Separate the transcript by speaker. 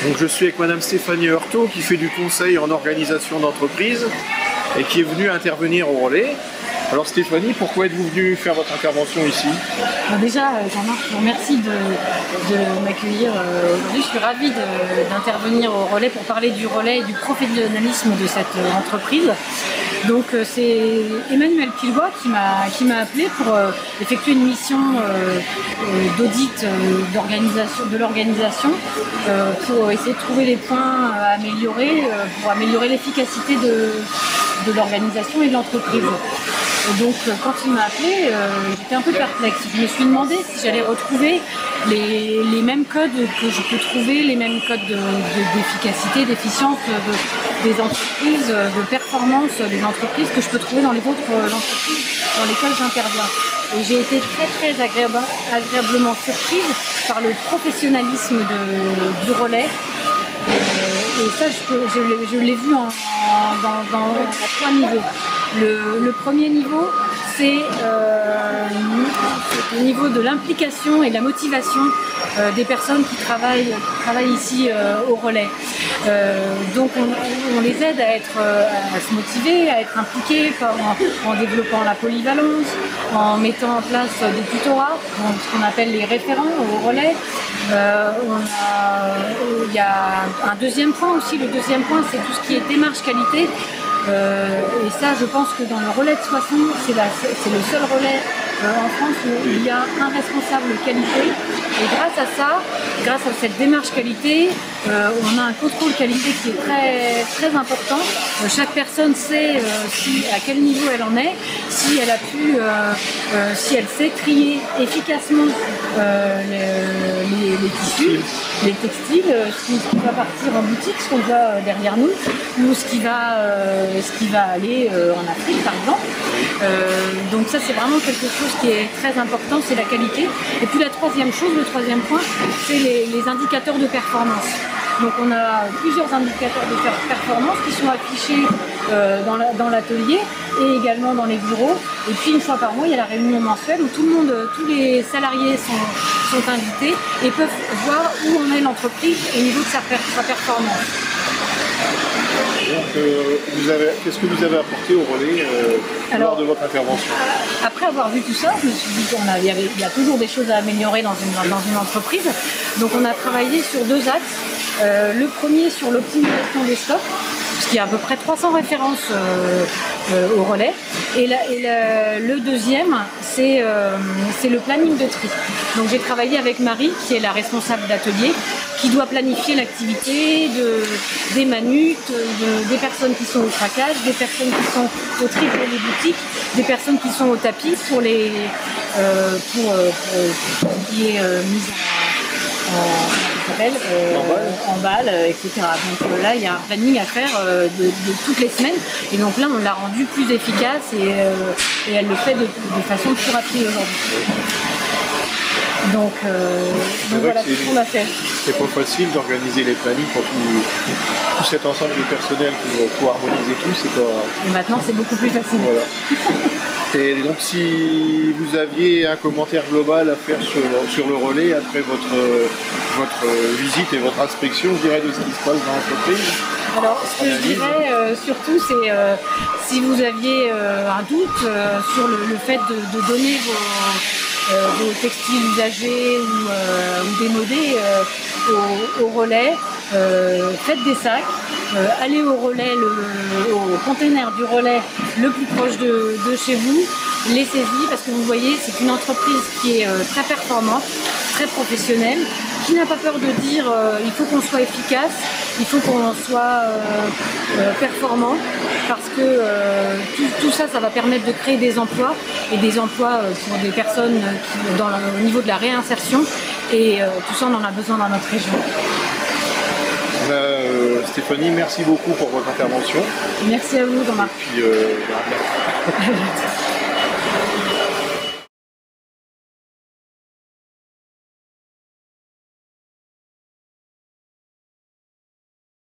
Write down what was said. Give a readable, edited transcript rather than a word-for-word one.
Speaker 1: Donc je suis avec Madame Stéphanie Heurtaud qui fait du conseil en organisation d'entreprise et qui est venue intervenir au relais. Alors Stéphanie, pourquoi êtes-vous venue faire votre intervention ici?
Speaker 2: Déjà, Jean-Marc, je vous remercie de m'accueillir aujourd'hui. Je suis ravie d'intervenir au relais pour parler du relais et du professionnalisme de cette entreprise. Donc c'est Emmanuel Pilbois qui m'a appelé pour effectuer une mission d'audit de l'organisation pour essayer de trouver les points à améliorer, pour améliorer l'efficacité de l'organisation et de l'entreprise. Donc quand il m'a appelé, j'étais un peu perplexe. Je me suis demandé si j'allais retrouver les mêmes codes que je peux trouver, les mêmes codes d'efficacité, d'efficience des entreprises, de performance des entreprises que je peux trouver dans les autres entreprises dans lesquelles j'interviens. Et j'ai été très agréablement surprise par le professionnalisme du relais. Et ça, je l'ai vu à 3 niveaux. Le premier niveau, c'est au niveau de l'implication et de la motivation des personnes qui travaillent ici au relais. Donc on les aide à se motiver, à être impliqués en développant la polyvalence, en mettant en place des tutorats, ce qu'on appelle les référents au relais. Il y a un deuxième point aussi. Le deuxième point, c'est tout ce qui est démarche qualité. Et ça, je pense que dans le relais de Soissons, c'est le seul relais en France où il y a un responsable qualité. Et grâce à cette démarche qualité, on a un contrôle qualité qui est très important. Chaque personne sait à quel niveau elle en est, si elle sait trier efficacement les tissus, les textiles, ce qui va partir en boutique, ce qu'on voit derrière nous, ou ce qui va aller en Afrique par exemple. Donc ça, c'est vraiment quelque chose qui est très important, c'est la qualité. Et puis le troisième point, c'est les indicateurs de performance. Donc on a plusieurs indicateurs de performance qui sont affichés dans l'atelier et également dans les bureaux. Et puis une fois par mois, il y a la réunion mensuelle où tous les salariés sont invités et peuvent voir où en est l'entreprise au niveau de sa performance.
Speaker 1: Donc, qu'est-ce que vous avez apporté au relais lors de votre intervention?
Speaker 2: Après avoir vu tout ça, je me suis dit qu'il y a toujours des choses à améliorer dans une entreprise. Donc on a travaillé sur 2 axes. Le premier sur l'optimisation des stocks, parce qu'il y a à peu près 300 références au relais. Et le deuxième, c'est le planning de tri. Donc j'ai travaillé avec Marie, qui est la responsable d'atelier, qui doit planifier l'activité des manutes, des personnes qui sont au traquage, des personnes qui sont au tri pour les boutiques, des personnes qui sont au tapis pour ce qui est mise en balle, etc. Donc là, il y a un planning à faire de toutes les semaines. Et donc là, on l'a rendu plus efficace et elle le fait de façon plus rapide aujourd'hui. Donc voilà ce qu'on a fait.
Speaker 1: C'est pas facile d'organiser les plannings pour tout cet ensemble de personnel pour harmoniser tout.
Speaker 2: Et maintenant, c'est beaucoup plus facile.
Speaker 1: Voilà. Et donc si vous aviez un commentaire global à faire sur le relais après votre visite et votre inspection, je dirais, de ce qui se passe dans l'entreprise.
Speaker 2: Alors ce que je dirais surtout, c'est si vous aviez un doute sur le fait de donner vos textiles usagés ou démodés au relais, faites des sacs, allez au relais, au container du relais le plus proche de chez vous, laissez-y, parce que vous voyez, c'est une entreprise qui est très performante, très professionnelle, qui n'a pas peur de dire il faut qu'on soit efficace, il faut qu'on soit performant, parce que tout ça, ça va permettre de créer des emplois, et des emplois pour des personnes au niveau de la réinsertion, et tout ça, on en a besoin dans notre région.
Speaker 1: Stéphanie, merci beaucoup pour votre intervention.
Speaker 2: Merci à vous, Jean-Marc.
Speaker 1: Et puis, à bientôt.